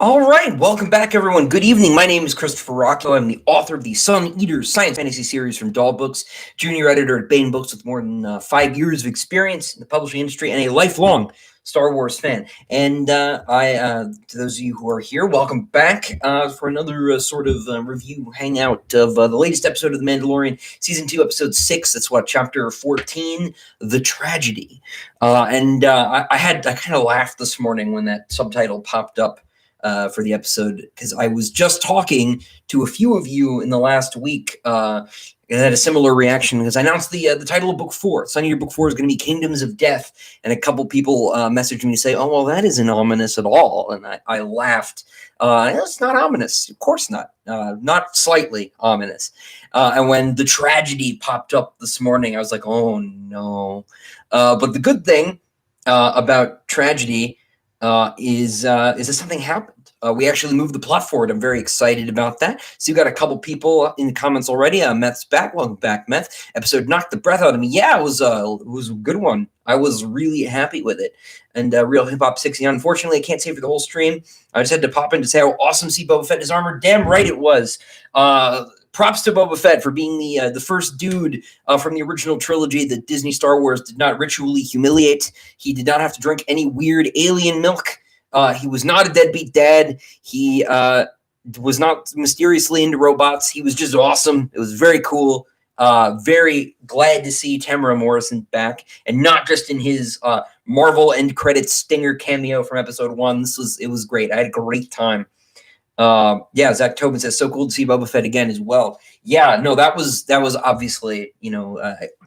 All right, welcome back, everyone. Good evening. My name is Christopher Ruocchio. I'm the author of the Sun Eaters science fantasy series from Doll Books, junior editor at Bain Books with more than 5 years of experience in the publishing industry and a lifelong Star Wars fan. And to those of you who are here, welcome back for another review hangout of the latest episode of The Mandalorian, Season 2, Episode 6. That's Chapter 14, The Tragedy. I kind of laughed this morning when that subtitle popped up for the episode, because I was just talking to a few of you in the last week and had a similar reaction because I announced the title of Book 4. Sun Eater Book 4 is going to be Kingdoms of Death, and a couple people messaged me to say, "Oh, well, that isn't ominous at all," and I laughed. It's not ominous, of course not. Not slightly ominous. And when the tragedy popped up this morning, I was like, "Oh no!" But the good thing about tragedy is that something happened. We actually moved the plot forward. I'm very excited about that. So you got a couple people in the comments already. Meth's back. Welcome back, Meth. Episode knocked the breath out of me. Yeah, it was a good one. I was really happy with it. And Real Hip Hop 69. Unfortunately, I can't say for the whole stream. I just had to pop in to say how awesome to see Boba Fett in his armor. Damn right it was. Props to Boba Fett for being the first dude from the original trilogy that Disney Star Wars did not ritually humiliate. He did not have to drink any weird alien milk. He was not a deadbeat dad. He was not mysteriously into robots. He was just awesome. It was very cool. Very glad to see Tamara Morrison back, and not just in his Marvel end credits stinger cameo from Episode 1. It was great. I had a great time. Zach Tobin says, so cool to see Boba Fett again as well. Yeah, no, that was obviously,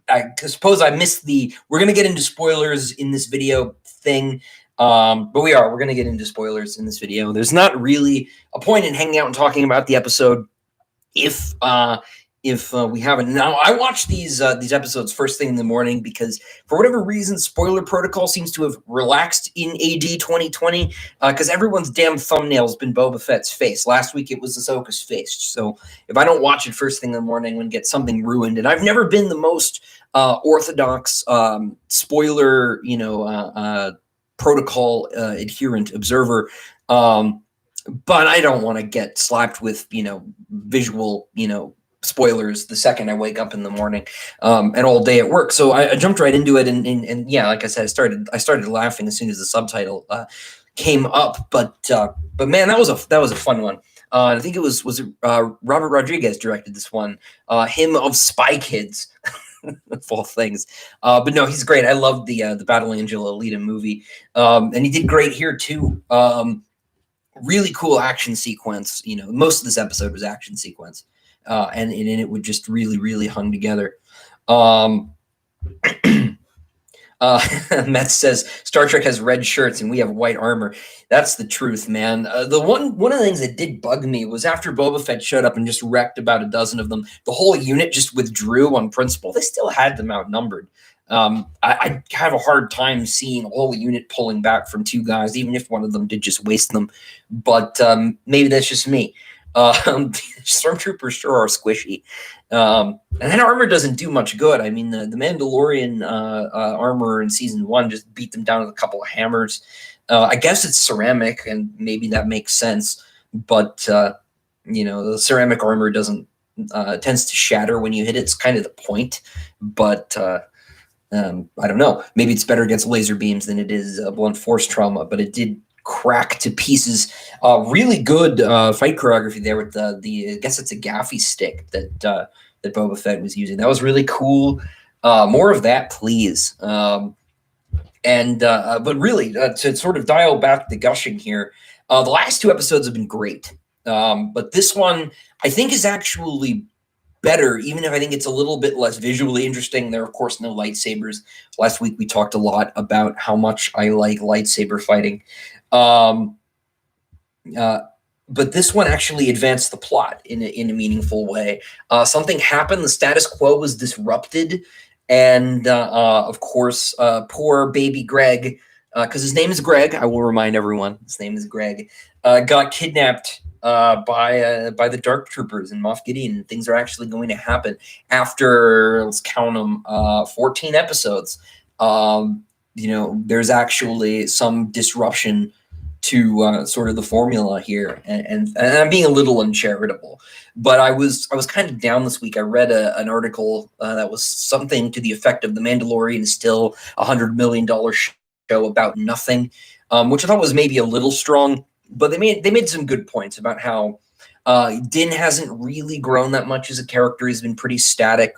I suppose I missed we're going to get into spoilers in this video thing. But we're going to get into spoilers in this video. There's not really a point in hanging out and talking about the episode if we haven't. Now, I watched these episodes first thing in the morning because for whatever reason, spoiler protocol seems to have relaxed in AD 2020 because everyone's damn thumbnail's been Boba Fett's face. Last week, it was Ahsoka's face. So if I don't watch it first thing in the morning, I'm going to get something ruined. And I've never been the most orthodox spoiler, protocol adherent observer, but I don't want to get slapped with visual spoilers the second I wake up in the morning and all day at work. So I jumped right into it, and yeah, like I said, I started laughing as soon as the subtitle came up. But man, that was a fun one. I think it was Robert Rodriguez directed this one, him of Spy Kids. Of all things, but no, he's great. I loved the Battle Angel Alita movie, and he did great here too. Really cool action sequence. Most of this episode was action sequence, and it would just really hung together. Matt says Star Trek has red shirts and we have white armor. That's the truth, man. One of the things that did bug me was after Boba Fett showed up and just wrecked about a dozen of them, the whole unit just withdrew on principle. They still had them outnumbered. I have a hard time seeing a whole unit pulling back from two guys, even if one of them did just waste them. But maybe that's just me. Stormtroopers sure are squishy. And that armor doesn't do much good. I mean, the Mandalorian armor in season 1 just beat them down with a couple of hammers. I guess it's ceramic, and maybe that makes sense. But the ceramic armor tends to shatter when you hit it. It's kind of the point. But I don't know. Maybe it's better against laser beams than it is blunt force trauma. But it did crack to pieces. Really good fight choreography there with the I guess it's a gaffy stick that Boba Fett was using. That was really cool. More of that, please. But really, to sort of dial back the gushing here, the last 2 episodes have been great. But this one, I think, is actually better, even if I think it's a little bit less visually interesting. There are, of course, no lightsabers. Last week, we talked a lot about how much I like lightsaber fighting. But this one actually advanced the plot in a meaningful way. Something happened. The status quo was disrupted. And, of course, poor baby Greg, because his name is Greg. I will remind everyone, his name is Greg, got kidnapped by the Dark Troopers and Moff Gideon. And things are actually going to happen after, let's count them, 14 episodes. There's actually some disruption to sort of the formula here, and I'm being a little uncharitable, but I was kind of down this week. I read an article that was something to the effect of the Mandalorian is still $100 million show about nothing, which I thought was maybe a little strong, but they made some good points about how Din hasn't really grown that much as a character. He's been pretty static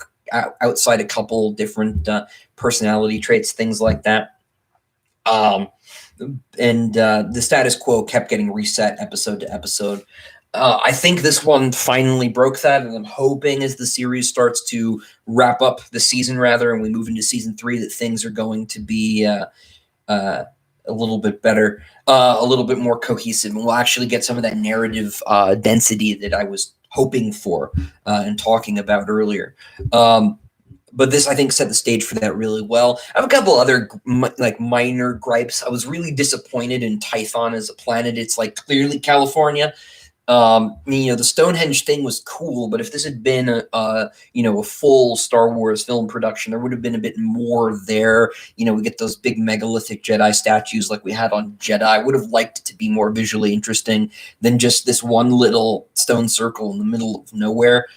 outside a couple different personality traits, things like that. And the status quo kept getting reset episode to episode. I think this one finally broke that, and I'm hoping as the series starts to wrap up the season, rather, and we move into season 3, that things are going to be a little bit better, a little bit more cohesive, and we'll actually get some of that narrative density that I was hoping for and talking about earlier. But this, I think, set the stage for that really well. I have a couple other minor gripes. I was really disappointed in Tython as a planet. It's like clearly California. The Stonehenge thing was cool, but if this had been a full Star Wars film production, there would have been a bit more there. We get those big megalithic Jedi statues like we had on Jedi. I would have liked it to be more visually interesting than just this one little stone circle in the middle of nowhere.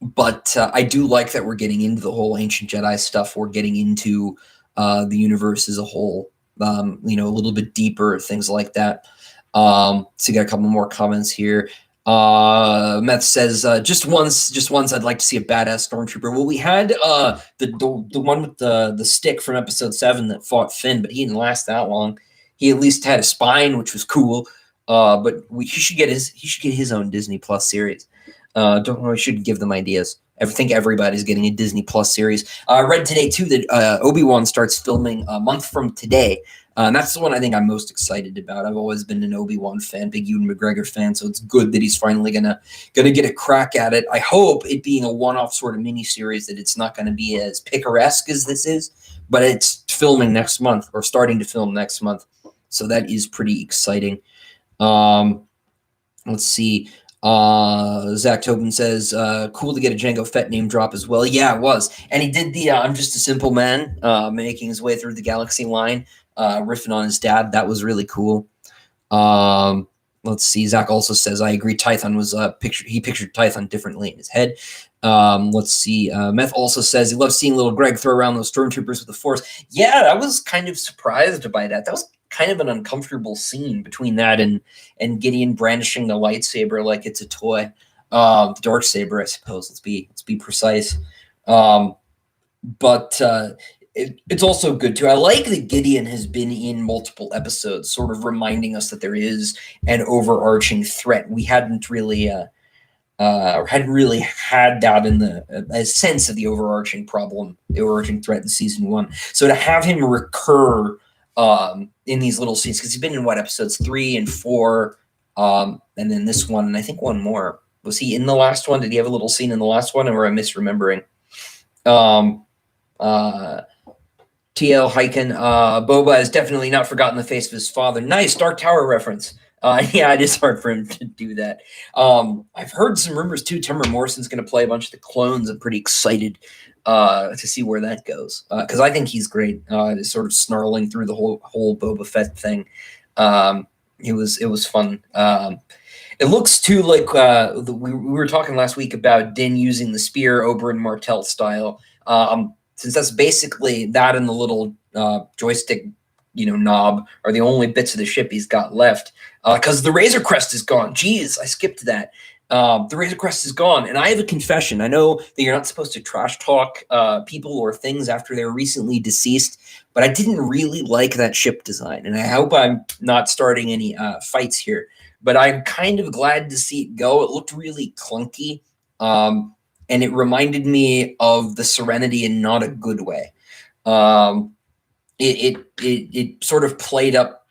But I do like that we're getting into the whole ancient Jedi stuff. We're getting into the universe as a whole, a little bit deeper, things like that. So you got a couple more comments here. Meth says, just once I'd like to see a badass stormtrooper. Well, we had the one with the stick from episode 7 that fought Finn, but he didn't last that long. He at least had a spine, which was cool. But he should get his own Disney Plus series. Don't know. I should give them ideas. I think everybody's getting a Disney Plus series. I read today too that Obi-Wan starts filming a month from today. And that's the one I think I'm most excited about. I've always been an Obi-Wan fan, big Ewan McGregor fan, so it's good that he's finally gonna get a crack at it. I hope it being a one-off sort of mini-series that it's not going to be as picaresque as this is, but it's filming next month, or starting to film next month, so that is pretty exciting. Let's see. Zach Tobin says, cool to get a Jango Fett name drop as well. Yeah, it was. And he did the I'm Just a Simple Man, making his way through the galaxy line, riffing on his dad. That was really cool. Let's see. Zach also says, I agree. Tython was he pictured Tython differently in his head. Let's see. Meth also says he loves seeing little Greg throw around those stormtroopers with the Force. Yeah, I was kind of surprised by that. That was kind of an uncomfortable scene between that and Gideon brandishing the lightsaber like it's a toy. The dark saber, I suppose. Let's be precise. But it's also good too. I like that Gideon has been in multiple episodes, sort of reminding us that there is an overarching threat. We hadn't really had that in a sense of the overarching problem, the overarching threat in season 1. So to have him recur in these little scenes, because he's been in episodes 3 and 4, and then this one, and I think one more. Was he in the last one? Did he have a little scene in the last one, or am I misremembering? TL Hyken, Boba has definitely not forgotten the face of his father. Nice Dark Tower reference. Yeah, it is hard for him to do that. I've heard some rumors too. Tamara Morrison's going to play a bunch of the clones. I'm pretty excited to see where that goes, because I think he's great. Sort of snarling through the whole Boba Fett thing. It was fun. It looks too like we were talking last week about Din using the spear, Oberyn Martell style. Since that's basically that and the little joystick, knob are the only bits of the ship he's got left. Because the Razor Crest is gone. Jeez, I skipped that. The Razor Crest is gone, and I have a confession. I know that you're not supposed to trash talk people or things after they're recently deceased, but I didn't really like that ship design, and I hope I'm not starting any fights here. But I'm kind of glad to see it go. It looked really clunky, and it reminded me of the Serenity in not a good way. It sort of played up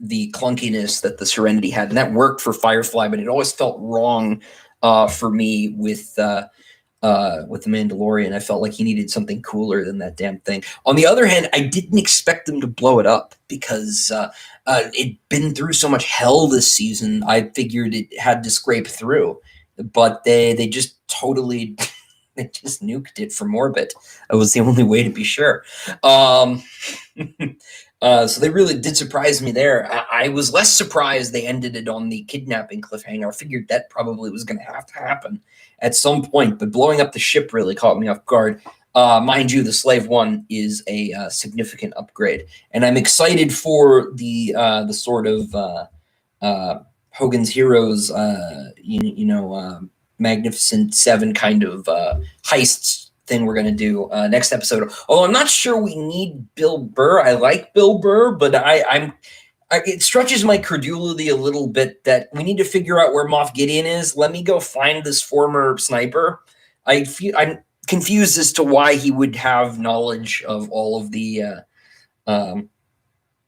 the clunkiness that the Serenity had, and that worked for Firefly, but it always felt wrong for me with the Mandalorian. I felt like he needed something cooler than that damn thing. On the other hand, I didn't expect them to blow it up because it'd been through so much hell this season. I figured it had to scrape through, but they just totally they just nuked it from orbit. It was the only way to be sure. So they really did surprise me there. I was less surprised they ended it on the kidnapping cliffhanger. I figured that probably was going to have to happen at some point, but blowing up the ship really caught me off guard. Mind you, the Slave One is a significant upgrade, and I'm excited for the sort of Hogan's Heroes, Magnificent Seven kind of heists thing we're going to do next episode. Although I'm not sure we need Bill Burr. I like Bill Burr, but it stretches my credulity a little bit that we need to figure out where Moff Gideon is. Let me go find this former sniper. I'm confused as to why he would have knowledge of all of the of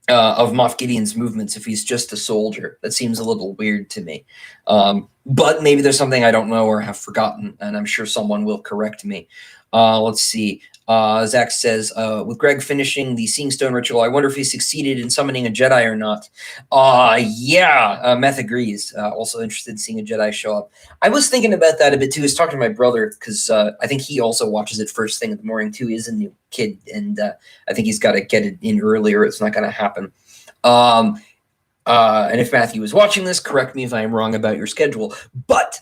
Moff Gideon's movements if he's just a soldier. That seems a little weird to me. But maybe there's something I don't know or have forgotten, and I'm sure someone will correct me. Let's see. Zach says, with Greg finishing the Seeing Stone ritual, I wonder if he succeeded in summoning a Jedi or not. Yeah, Meth agrees. Also interested in seeing a Jedi show up. I was thinking about that a bit too. I was talking to my brother because I think he also watches it first thing in the morning too. He is a new kid, and I think he's got to get it in earlier. It's not going to happen. And if Matthew is watching this, correct me if I am wrong about your schedule. But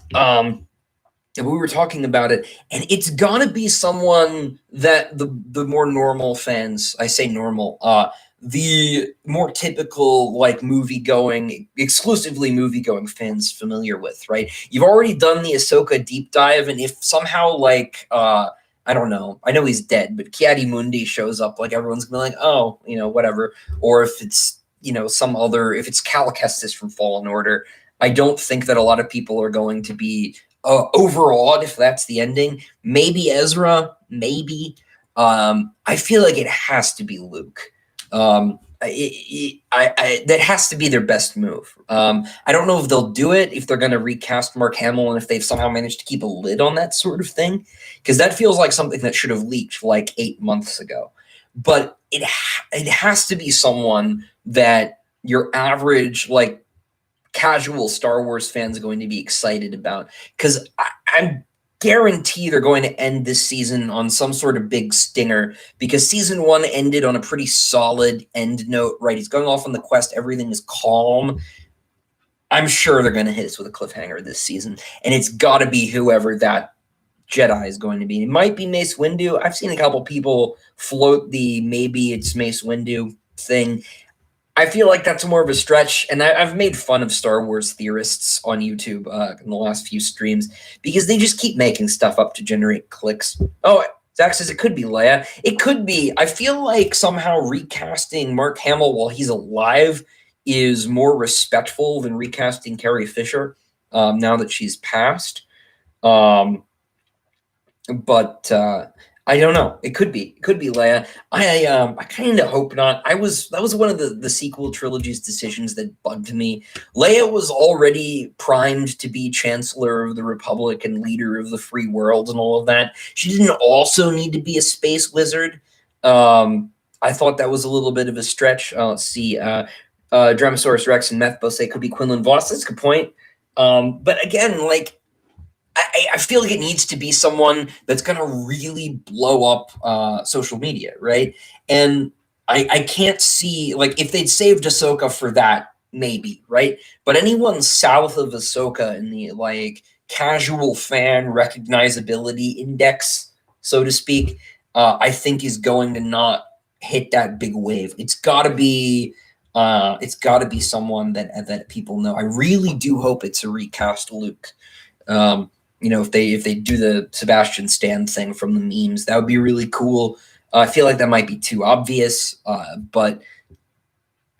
we were talking about it, and it's gonna be someone that the more normal fans, I say normal, the more typical like exclusively movie going fans familiar with, right? You've already done the Ahsoka deep dive, and if somehow like I don't know, I know he's dead, but Ki-Adi-Mundi shows up, like everyone's gonna be like, oh, whatever. Or if it's if it's Cal Kestis from Fallen Order, I don't think that a lot of people are going to be overawed if that's the ending. Maybe Ezra, maybe. I feel like it has to be Luke. That has to be their best move. I don't know if they'll do it, if they're going to recast Mark Hamill, and if they've somehow managed to keep a lid on that sort of thing, because that feels like something that should have leaked like 8 months ago. But it has to be someone that your average like casual Star Wars fans are going to be excited about, because I'm guarantee they're going to end this season on some sort of big stinger, because season 1 ended on a pretty solid end note, right? He's going off on the quest, everything is calm. I'm sure they're going to hit us with a cliffhanger this season, and it's got to be whoever that Jedi is going to be. It might be Mace Windu. I've seen a couple people float the maybe it's Mace Windu thing. I feel like that's more of a stretch, and I've made fun of Star Wars theorists on YouTube in the last few streams because they just keep making stuff up to generate clicks. Oh, Zach says it could be Leia. It could be. I feel like somehow recasting Mark Hamill while he's alive is more respectful than recasting Carrie Fisher now that she's passed. But I don't know. It could be Leia. I kind of hope not. That was one of the sequel trilogy's decisions that bugged me. Leia was already primed to be Chancellor of the Republic and leader of the free world and all of that. She didn't also need to be a space wizard. I thought that was a little bit of a stretch. Let's see. Dromaeosaurus Rex and Meth both say it could be Quinlan Vos. That's a good point. But again, like, I feel like it needs to be someone that's going to really blow up social media, right? And I can't see, like, if they'd saved Ahsoka for that, maybe, right? But anyone south of Ahsoka in the, like, casual fan recognizability index, so to speak, I think is going to not hit that big wave. It's got to be someone that people know. I really do hope it's a recast Luke. If they do the Sebastian Stan thing from the memes, that would be really cool. I feel like that might be too obvious, but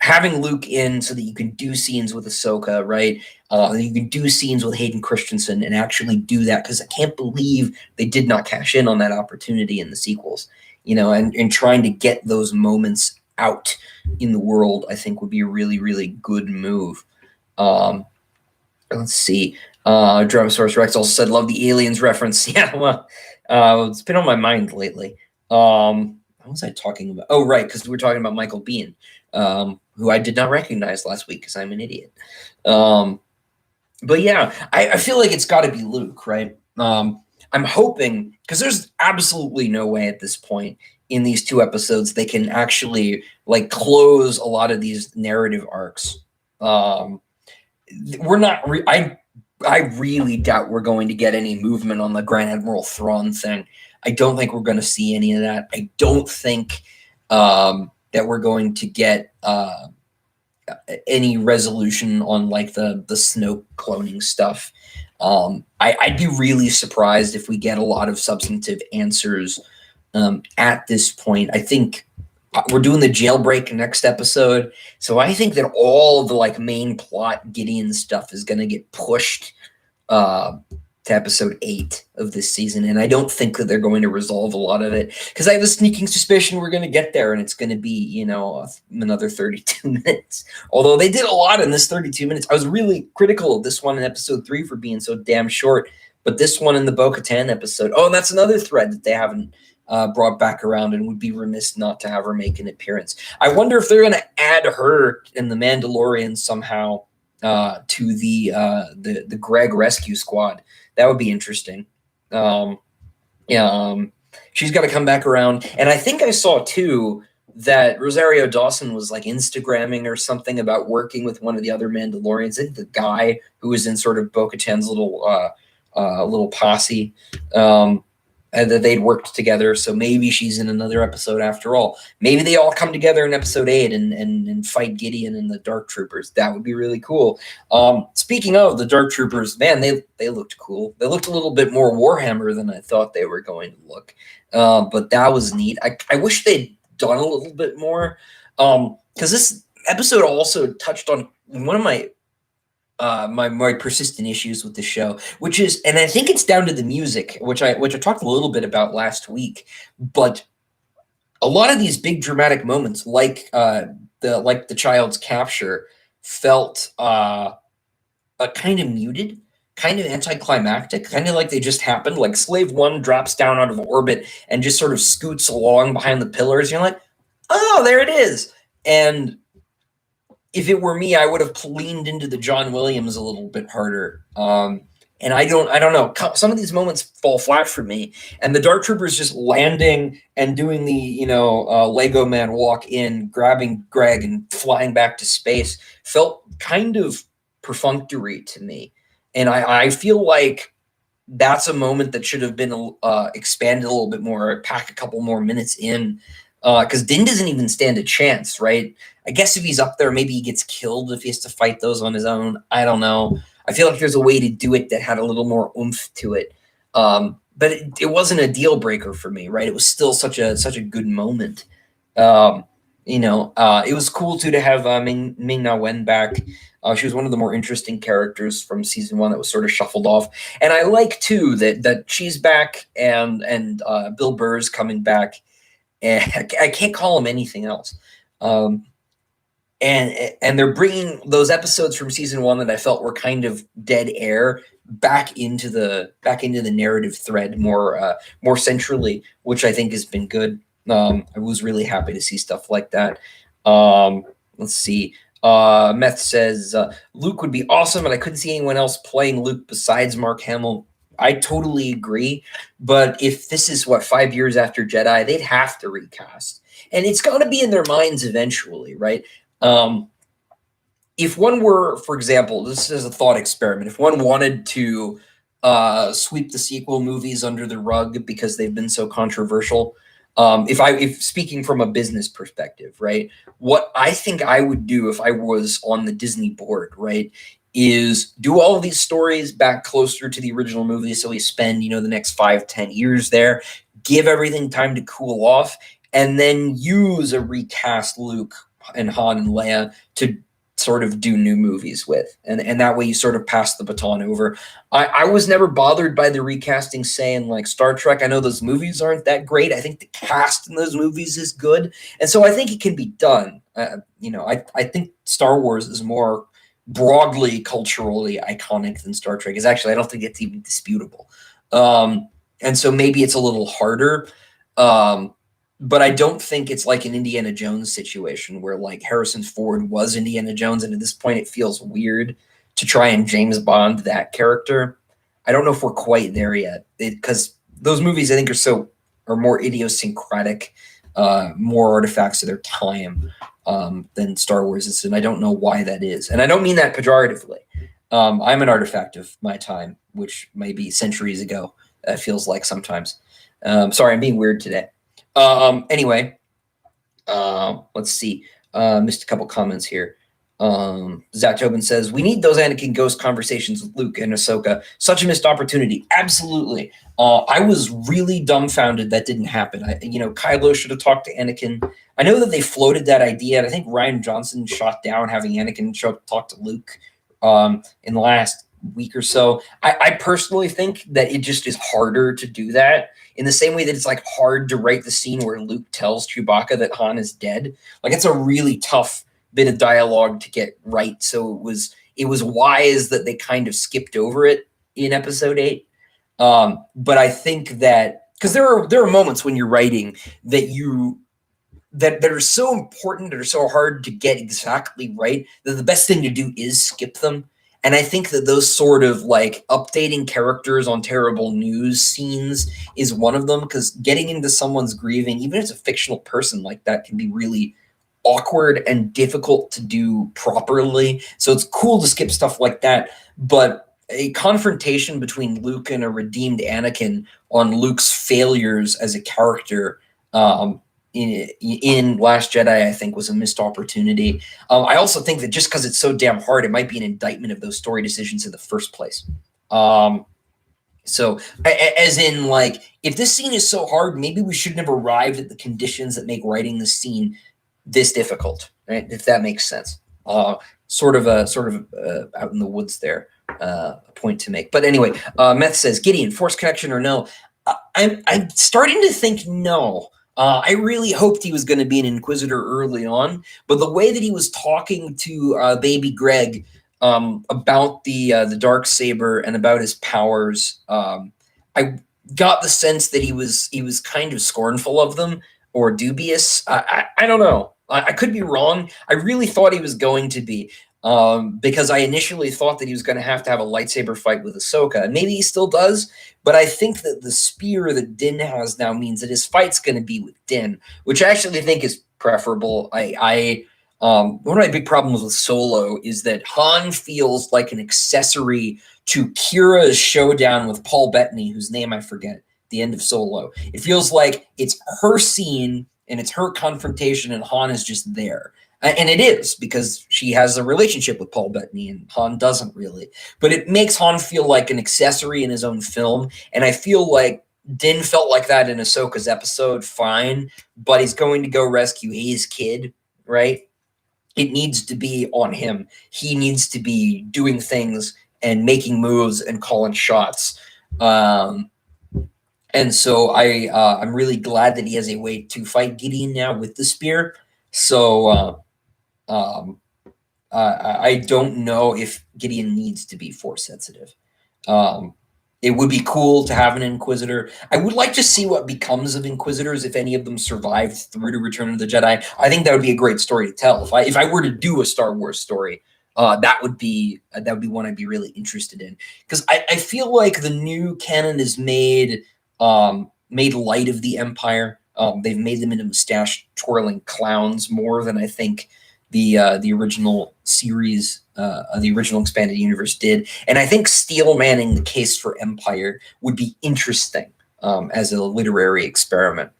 having Luke in so that you can do scenes with Ahsoka, right? You can do scenes with Hayden Christensen and actually do that, because I can't believe they did not cash in on that opportunity in the sequels, and trying to get those moments out in the world, I think would be a really, really good move. Let's see. Dromaeosaurus Rex also said, love the aliens reference. Yeah, well, it's been on my mind lately. What was I talking about? Oh, right, because we were talking about Michael Biehn, who I did not recognize last week because I'm an idiot. But yeah, I feel like it's got to be Luke, right? I'm hoping, because there's absolutely no way at this point in these 2 episodes, they can actually like close a lot of these narrative arcs. We're not. I really doubt we're going to get any movement on the Grand Admiral Thrawn thing. I don't think we're going to see any of that. I don't think that we're going to get any resolution on like the Snoke cloning stuff. I'd be really surprised if we get a lot of substantive answers at this point. I think we're doing the jailbreak next episode, so I think that all of the like main plot Gideon stuff is going to get pushed to episode 8 of this season, and I don't think that they're going to resolve a lot of it, because I have a sneaking suspicion we're going to get there and it's going to be, another 32 minutes. Although they did a lot in this 32 minutes. I was really critical of this one in episode 3 for being so damn short, but this one in the Bo-Katan episode, and that's another thread that they haven't brought back around, and would be remiss not to have her make an appearance. I wonder if they're going to add her in the Mandalorian somehow to the Greg rescue squad. That would be interesting. She's got to come back around. And I think I saw too that Rosario Dawson was like Instagramming or something about working with one of the other Mandalorians. I think the guy who was in sort of Bo-Katan's little posse. And that they'd worked together, so maybe she's in another episode after all. Maybe they all come together in episode 8 and fight Gideon and the Dark Troopers. That would be really cool. Speaking of the Dark Troopers, man, they looked cool. They looked a little bit more Warhammer than I thought they were going to look, but that was neat. I wish they'd done a little bit more, because this episode also touched on one of my my persistent issues with the show, which is, and I think it's down to the music, which I talked a little bit about last week, but a lot of these big dramatic moments, like the child's capture, felt kind of muted, kind of anticlimactic, kind of like they just happened. Like Slave One drops down out of orbit and just sort of scoots along behind the pillars. You're like, oh, there it is. And if it were me, I would have leaned into the John Williams a little bit harder. And I don't know. Some of these moments fall flat for me. And the Dark Troopers just landing and doing the, Lego man walk in, grabbing Greg and flying back to space felt kind of perfunctory to me. And I feel like that's a moment that should have been expanded a little bit more, pack a couple more minutes in. Because Din doesn't even stand a chance, right? I guess if he's up there, maybe he gets killed if he has to fight those on his own. I don't know. I feel like there's a way to do it that had a little more oomph to it. But it wasn't a deal breaker for me, right? It was still such a good moment. It was cool too to have Ming-Na Wen back. She was one of the more interesting characters from season 1 that was sort of shuffled off. And I like too that she's back and Bill Burr's coming back. And I can't call him anything else. And they're bringing those episodes from season 1 that I felt were kind of dead air back into the narrative thread more centrally, which I think has been good. I was really happy to see stuff like that. Let's see. Meth says Luke would be awesome, and I couldn't see anyone else playing Luke besides Mark Hamill. I totally agree, but if this is 5 years after Jedi, they'd have to recast, and it's got to be in their minds eventually, right? If one were, for example, this is a thought experiment, if one wanted to sweep the sequel movies under the rug because they've been so controversial, if speaking from a business perspective, right, what I think I would do if I was on the Disney board, right, is do all of these stories back closer to the original movie, so we spend, the next 5-10 years there, give everything time to cool off, and then use a recast Luke and Han and Leia to sort of do new movies with. And that way you sort of pass the baton over. I was never bothered by the recasting, saying like Star Trek. I know those movies aren't that great. I think the cast in those movies is good. And so I think it can be done. I think Star Wars is more broadly culturally iconic than Star Trek is. Actually, I don't think it's even disputable. And so maybe it's a little harder. But I don't think it's like an Indiana Jones situation where like Harrison Ford was Indiana Jones, and at this point it feels weird to try and James Bond that character. I don't know if we're quite there yet, because those movies I think are more idiosyncratic more artifacts of their time than Star Wars is, and I don't know why that is. And I don't mean that pejoratively. I'm an artifact of my time, which may be centuries ago. It feels like sometimes. Sorry, I'm being weird today. Anyway, let's see. Missed a couple comments here. Zach Tobin says, we need those Anakin Ghost conversations with Luke and Ahsoka. Such a missed opportunity. Absolutely. I was really dumbfounded that didn't happen. Kylo should have talked to Anakin. I know that they floated that idea, and I think Rian Johnson shot down having Anakin talk to Luke in the last week or so. I personally think that it just is harder to do that in the same way that it's like hard to write the scene where Luke tells Chewbacca that Han is dead. Like, it's a really tough bit of dialogue to get right. So it was wise that they kind of skipped over it in episode 8. But I think that because there are moments when you're writing that are so important, that are so hard to get exactly right, that the best thing to do is skip them. And I think that those sort of like updating characters on terrible news scenes is one of them, because getting into someone's grieving, even if it's a fictional person like that, can be really awkward and difficult to do properly. So it's cool to skip stuff like that. But a confrontation between Luke and a redeemed Anakin on Luke's failures as a character in Last Jedi, I think, was a missed opportunity. I also think that just because it's so damn hard, it might be an indictment of those story decisions in the first place. So as in, like, if this scene is so hard, maybe we shouldn't have arrived at the conditions that make writing the scene this difficult, right? If that makes sense. Sort of out in the woods there, a point to make. But anyway, Meth says, Gideon, Force connection or no? I'm starting to think no. I really hoped he was going to be an Inquisitor early on, but the way that he was talking to baby Greg about the Darksaber and about his powers, I got the sense that he was kind of scornful of them or dubious. I don't know. I could be wrong. I really thought he was going to be, because I initially thought that he was going to have a lightsaber fight with Ahsoka, and maybe he still does. But I think that the spear that Din has now means that his fight's going to be with Din, which I actually think is preferable. One of my big problems with Solo is that Han feels like an accessory to Kira's showdown with Paul Bettany, whose name I forget at the end of Solo. It feels like it's her scene and it's her confrontation, and Han is just there. And it is, because she has a relationship with Paul Bettany and Han doesn't really. But it makes Han feel like an accessory in his own film. And I feel like Din felt like that in Ahsoka's episode, fine. But he's going to go rescue his kid, right? It needs to be on him. He needs to be doing things and making moves and calling shots. And so I'm really glad that he has a way to fight Gideon now with the spear. So I don't know if Gideon needs to be force sensitive. It would be cool to have an Inquisitor. I would like to see what becomes of Inquisitors if any of them survived through to Return of the Jedi. I think that would be a great story to tell. If I were to do a Star Wars story, that would be one I'd be really interested in, because I feel like the new canon is made light of the Empire. They've made them into mustache twirling clowns more than I think the original series, the original expanded universe did. And I think steel manning the case for Empire would be interesting as a literary experiment.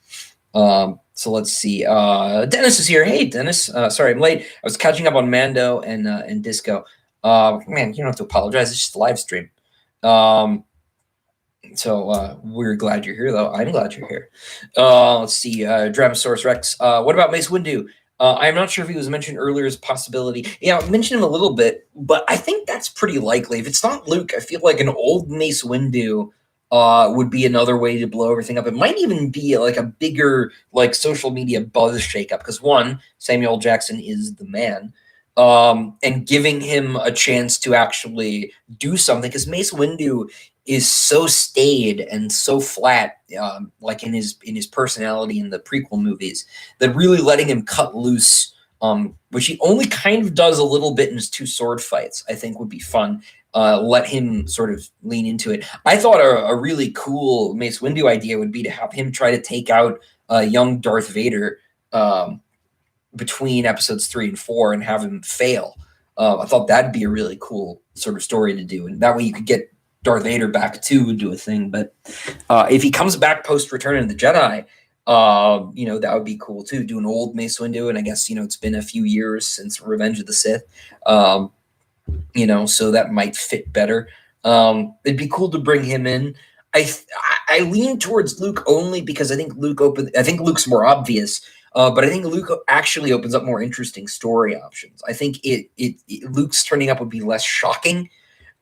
So let's see. Dennis is here. Hey, Dennis. Sorry, I'm late. I was catching up on Mando and Disco. Man, you don't have to apologize. It's just a live stream. So we're glad you're here, though. I'm glad you're here. Let's see. Dramosaurus Rex. What about Mace Windu? I'm not sure if he was mentioned earlier as a possibility. Yeah, I mentioned him a little bit, but I think that's pretty likely. If it's not Luke, I feel like an old Mace Windu would be another way to blow everything up. It might even be like a bigger like social media buzz shakeup, because one, Samuel Jackson is the man, and giving him a chance to actually do something, because Mace Windu is so staid and so flat, like in his personality in the prequel movies, that really letting him cut loose, which he only kind of does a little bit in his 2 sword fights, I think would be fun. Let him sort of lean into it. I thought a really cool Mace Windu idea would be to have him try to take out young Darth Vader between episodes 3 and 4 and have him fail. I thought that'd be a really cool sort of story to do, and that way you could get Darth Vader back too and do a thing. But if he comes back post Return of the Jedi, that would be cool too. Do an old Mace Windu, and I guess it's been a few years since Revenge of the Sith, so that might fit better. It'd be cool to bring him in. I lean towards Luke only because I think Luke's more obvious. But I think Luke actually opens up more interesting story options. I think Luke's turning up would be less shocking,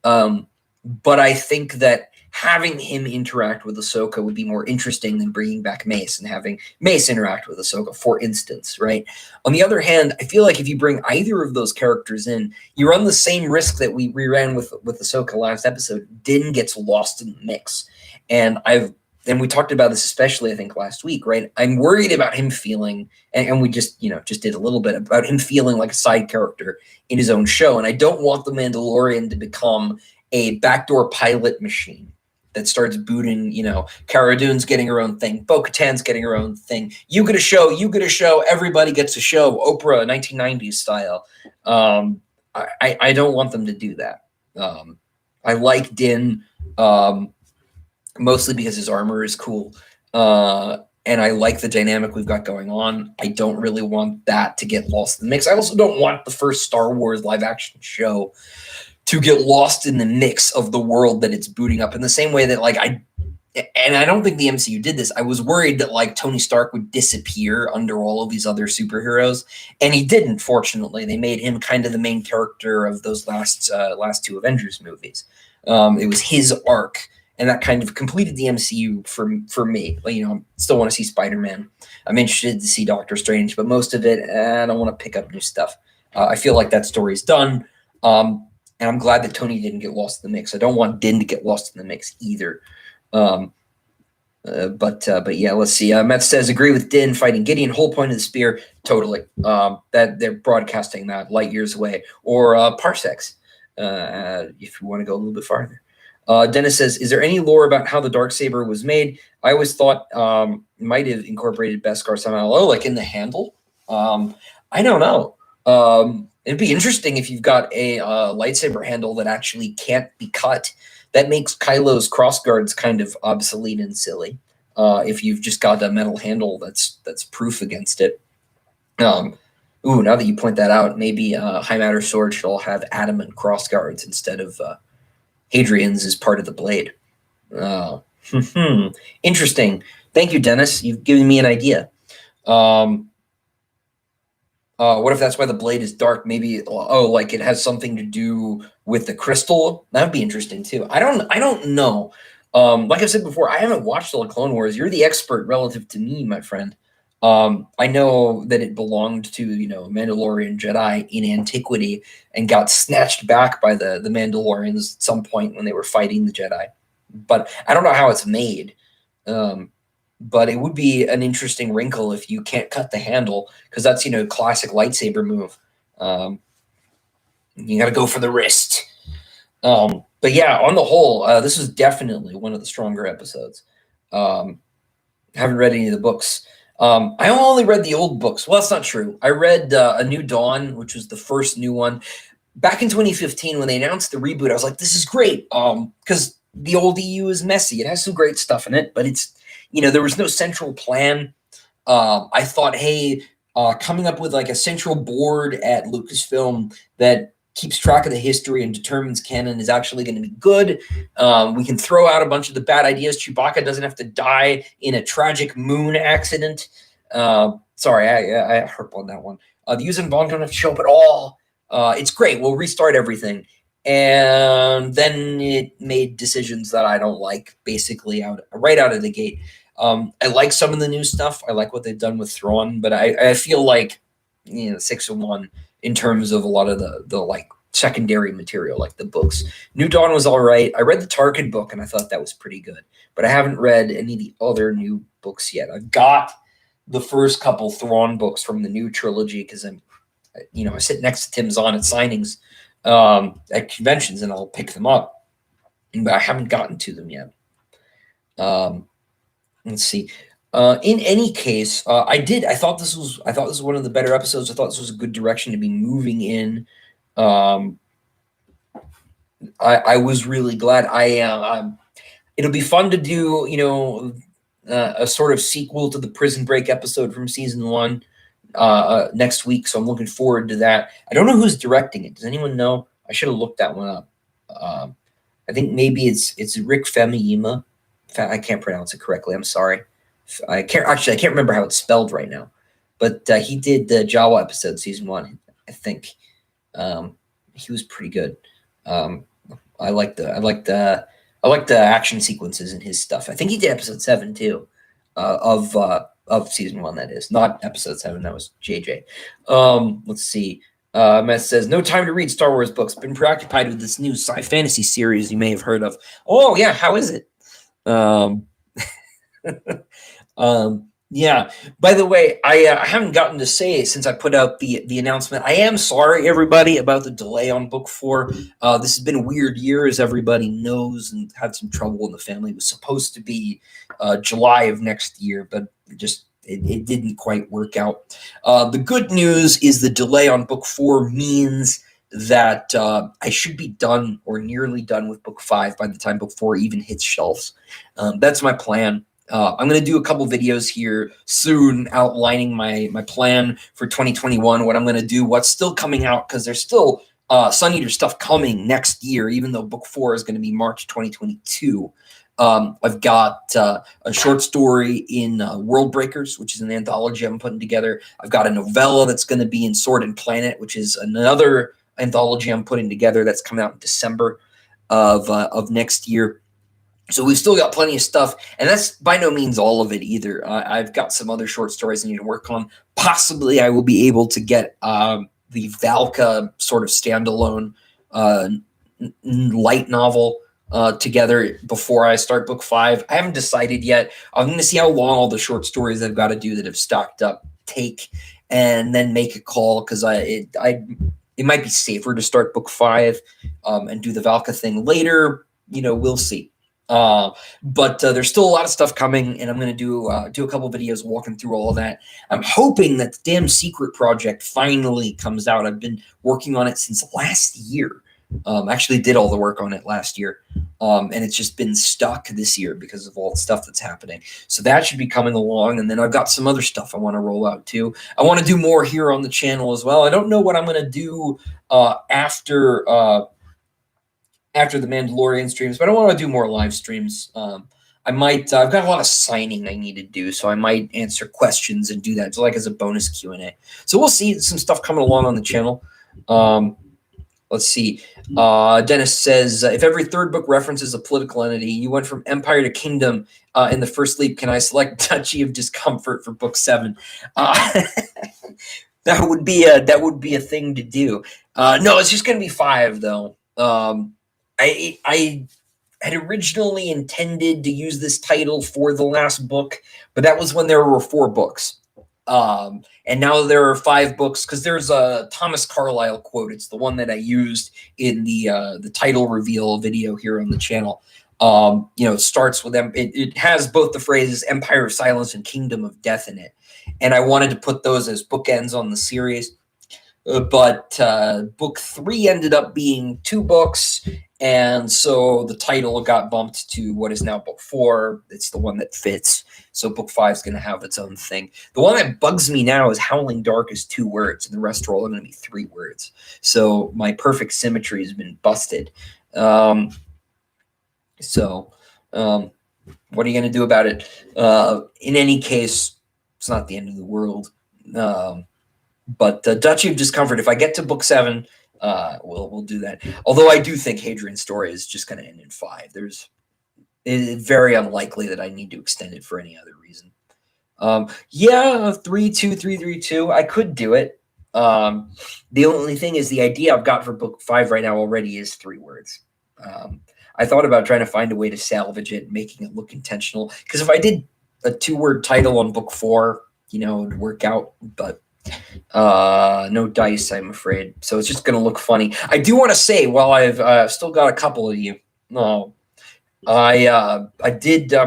but I think that having him interact with Ahsoka would be more interesting than bringing back Mace and having Mace interact with Ahsoka, for instance, right? On the other hand, I feel like if you bring either of those characters in, you run the same risk that we ran with Ahsoka last episode. Din gets lost in the mix, and we talked about this especially, I think, last week, right? I'm worried about him feeling, and we just did a little bit about him feeling like a side character in his own show. And I don't want the Mandalorian to become a backdoor pilot machine that starts booting, Cara Dune's getting her own thing, Bo-Katan's getting her own thing. You get a show, everybody gets a show, Oprah 1990s style. I don't want them to do that. I like Din, mostly because his armor is cool. And I like the dynamic we've got going on. I don't really want that to get lost in the mix. I also don't want the first Star Wars live action show to get lost in the mix of the world that it's booting up, in the same way that I don't think the MCU did this. I was worried that Tony Stark would disappear under all of these other superheroes, and he didn't. Fortunately, they made him kind of the main character of those last two Avengers movies. It was his arc, and that kind of completed the MCU for me. I still want to see Spider-Man. I'm interested to see Doctor Strange, but most of it, I don't want to pick up new stuff. I feel like that story's done. And I'm glad that Tony didn't get lost in the mix. I don't want Din to get lost in the mix either. But yeah, let's see. Matt says, agree with Din fighting Gideon. Whole point of the spear, totally. That they're broadcasting that light years away, or parsecs, if you want to go a little bit farther. Dennis says, is there any lore about how the Darksaber was made? I always thought might have incorporated Beskar somehow, like in the handle. I don't know. It'd be interesting if you've got a lightsaber handle that actually can't be cut. That makes Kylo's crossguards kind of obsolete and silly. If you've just got a metal handle that's proof against it. Now that you point that out, maybe High Matter Sword should all have adamant crossguards instead of Hadrian's as part of the blade. Interesting. Thank you, Dennis. You've given me an idea. What if that's why the blade is dark? Maybe it has something to do with the crystal. That would be interesting too. I don't know. Like I said before, I haven't watched all the Clone Wars. You're the expert relative to me, my friend. I know that it belonged to Mandalorian Jedi in antiquity and got snatched back by the Mandalorians at some point when they were fighting the Jedi. But I don't know how it's made. But it would be an interesting wrinkle if you can't cut the handle, because that's classic lightsaber move. You got to go for the wrist. But yeah, on the whole, this is definitely one of the stronger episodes. Haven't read any of the books. I only read the old books. Well, that's not true. I read A New Dawn, which was the first new one. Back in 2015, when they announced the reboot, I was like, this is great. Because the old EU is messy. It has some great stuff in it, but it's, there was no central plan. I thought, hey, coming up with a central board at Lucasfilm that keeps track of the history and determines canon is actually going to be good. We can throw out a bunch of the bad ideas. Chewbacca doesn't have to die in a tragic moon accident. Sorry, I harp on that one. The Yuuzhan Vong don't have to show up at all. It's great. We'll restart everything. And then it made decisions that I don't like, basically right out of the gate. I like some of the new stuff. I like what they've done with Thrawn, but I feel like 601 in terms of a lot of the secondary material, like the books. New Dawn was all right. I read the Tarkin book and I thought that was pretty good, but I haven't read any of the other new books yet. I've got the first couple Thrawn books from the new trilogy because I sit next to Tim Zahn at signings at conventions and I'll pick them up, but I haven't gotten to them yet. Let's see. In any case, I thought this was one of the better episodes. I thought this was a good direction to be moving in. Um, I was really glad. It'll be fun to do, a sort of sequel to the Prison Break episode from season one next week. So I'm looking forward to that. I don't know who's directing it. Does anyone know? I should have looked that one up. I think maybe it's Rick Famuyiwa. I can't pronounce it correctly. I'm sorry. I can't remember how it's spelled right now. But he did the Jawa episode, season one. I think he was pretty good. I like the action sequences in his stuff. I think he did episode 7 too, of season one. That is not episode 7. That was JJ. Let's see. Matt says, no time to read Star Wars books. Been preoccupied with this new sci fantasy series you may have heard of. Oh yeah, how is it? Yeah. By the way, I haven't gotten to say since I put out the announcement. I am sorry, everybody, about the delay on book 4. This has been a weird year, as everybody knows, and had some trouble in the family. It was supposed to be July of next year, but it didn't quite work out. The good news is the delay on book 4 means that I should be done or nearly done with book 5 by the time book 4 even hits shelves. That's my plan. I'm going to do a couple videos here soon outlining my plan for 2021, what I'm going to do, what's still coming out, because there's still Sun Eater stuff coming next year, even though book 4 is going to be March 2022. I've got a short story in World Breakers, which is an anthology I'm putting together. I've got a novella that's going to be in Sword and Planet, which is another anthology I'm putting together that's coming out in December of next year. So we've still got plenty of stuff, and that's by no means all of it either. I've got some other short stories I need to work on. Possibly I will be able to get the Valka sort of standalone light novel together before I start book 5. I haven't decided yet. I'm going to see how long all the short stories I've got to do that have stocked up take, and then make a call, because it might be safer to start book 5 and do the Valka thing later. We'll see. But there's still a lot of stuff coming, and I'm going to do a couple videos walking through all of that. I'm hoping that the damn secret project finally comes out. I've been working on it since last year. Actually did all the work on it last year, and it's just been stuck this year because of all the stuff that's happening. So that should be coming along, and then I've got some other stuff I want to roll out too. I want to do more here on the channel as well. I don't know what I'm going to do after the Mandalorian streams, but I want to do more live streams. I might. I've got a lot of signing I need to do, so I might answer questions and do that, so like as a bonus Q&A. So we'll see some stuff coming along on the channel. Let's see. Dennis says, if every third book references a political entity, you went from empire to kingdom in the first leap. Can I select Duchy of Discomfort for book 7? That would be a thing to do. No, it's just going to be 5 though. I had originally intended to use this title for the last book, but that was when there were 4 books. And now there are 5 books, because there's a Thomas Carlyle quote. It's the one that I used in the title reveal video here on the channel. It starts with them. It has both the phrases Empire of Silence and Kingdom of Death in it. And I wanted to put those as bookends on the series. But book 3 ended up being 2 books, and so the title got bumped to what is now book 4. It's the one that fits. So book 5 is going to have its own thing. The one that bugs me now is Howling Dark is 2 words, and the rest are all going to be 3 words. So my perfect symmetry has been busted. What are you going to do about it? In any case, it's not the end of the world. But Duchy of Discomfort, if I get to book 7, we'll do that. Although I do think Hadrian's story is just going to end in 5. It's very unlikely that I need to extend it for any other reason. 3-2-3-3-2. I could do it. The only thing is, the idea I've got for book 5 right now already is 3 words. I thought about trying to find a way to salvage it, making it look intentional. Because if I did a 2-word title on book 4, it would work out. But no dice, I'm afraid. So it's just going to look funny. I do want to say, while I've still got a couple of you, I'm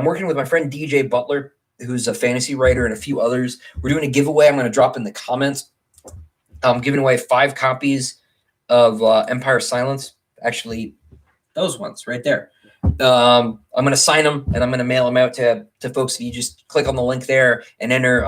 working with my friend DJ Butler, who's a fantasy writer, and a few others. We're doing a giveaway. I'm going to drop in the comments. I'm giving away 5 copies of Empire Silence. Actually, those ones right there. I'm going to sign them, and I'm going to mail them out to folks. If you just click on the link there and enter,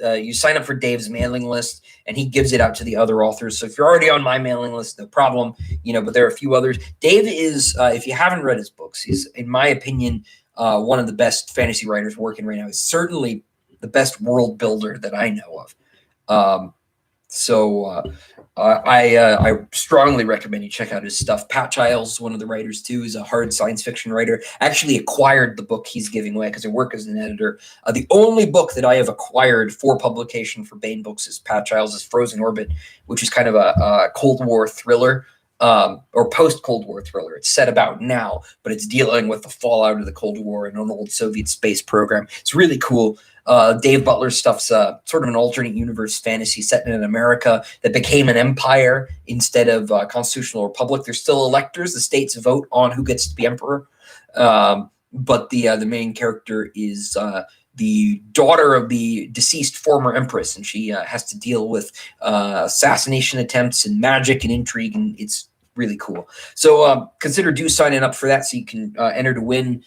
you sign up for Dave's mailing list, and he gives it out to the other authors. So if you're already on my mailing list, no problem, but there are a few others. Dave is, if you haven't read his books, he's, in my opinion, one of the best fantasy writers working right now. He's certainly the best world builder that I know of. I strongly recommend you check out his stuff. Pat Giles, one of the writers too, is a hard science fiction writer. Actually acquired the book he's giving away because I work as an editor. The only book that I have acquired for publication for Baen Books is Pat Giles' Frozen Orbit, which is kind of a Cold War thriller, or post-Cold War thriller. It's set about now, but it's dealing with the fallout of the Cold War and an old Soviet space program. It's really cool. Dave Butler's stuff's sort of an alternate universe fantasy set in America that became an empire instead of constitutional republic. There's still electors. The states vote on who gets to be emperor. But the main character is the daughter of the deceased former empress, and she has to deal with assassination attempts and magic and intrigue, and it's really cool. So consider signing up for that so you can enter to win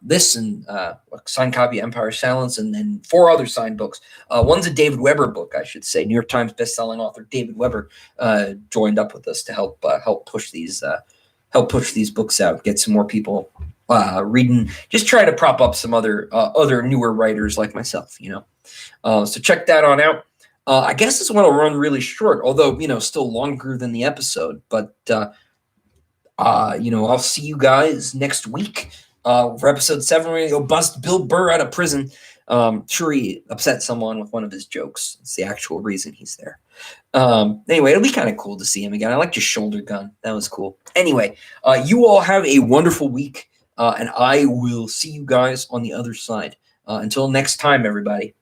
this and a signed copy of Empire Silence, and then 4 other signed books. One's a David Weber book, I should say. New York Times bestselling author David Weber joined up with us to help push these books out, get some more people reading, just try to prop up some other newer writers like myself, so check that on out. I guess this one will run really short, although still longer than the episode, but I'll see you guys next week for episode 7. We're gonna go bust Bill Burr out of prison. Sure, he upset someone with one of his jokes. It's the actual reason he's there. Anyway, it'll be kind of cool to see him again. I liked his shoulder gun. That was cool. Anyway, you all have a wonderful week, and I will see you guys on the other side. Until next time, everybody.